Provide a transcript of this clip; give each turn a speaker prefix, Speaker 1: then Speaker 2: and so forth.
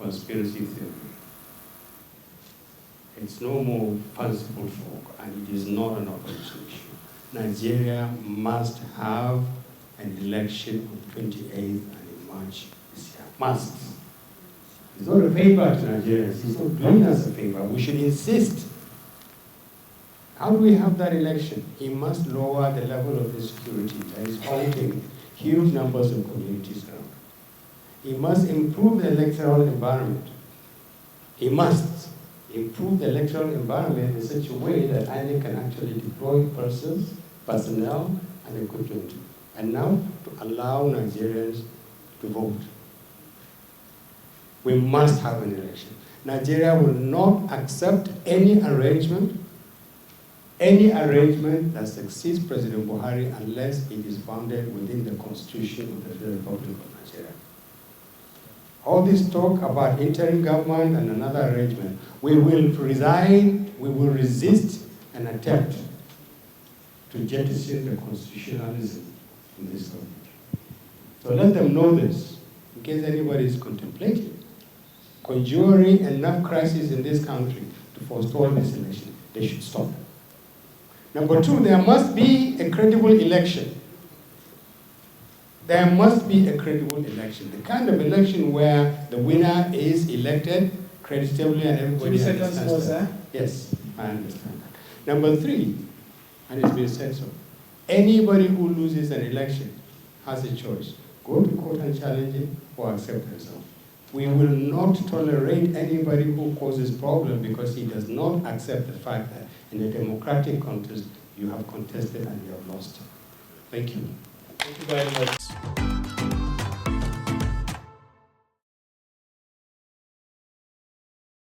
Speaker 1: conspiracy theory. It's no more fanciful talk, and it is not an opposition issue. Nigeria must have an election on 28th and in March this year. Must. It's not a favor to Nigerians. It's not doing us a favor. We should insist. How do we have that election? He must lower the level of insecurity that is haunting huge numbers of communities around. He must improve the electoral environment. He must improve the electoral environment in such a way that INEC can actually deploy persons, personnel, and equipment. And now to allow Nigerians to vote. We must have an election. Nigeria will not accept any arrangement that succeeds President Buhari unless it is founded within the Constitution of the Federal Republic of Nigeria. All this talk about interim government and another arrangement, we will resist an attempt to jettison the constitutionalism in this country. So let them know this, in case anybody is contemplating conjuring enough crises in this country to forestall this election. They should stop. Number two, there must be a credible election. There must be a credible election. The kind of election where the winner is elected creditably and everybody understands that. Yes, I understand that. Number three, and it's been said so, anybody who loses an election has a choice. Go to court and challenge it or accept themselves. We will not tolerate anybody who causes problem because he does not accept the fact that in a democratic contest, you have contested and you have lost. Thank you.
Speaker 2: Thank you very much.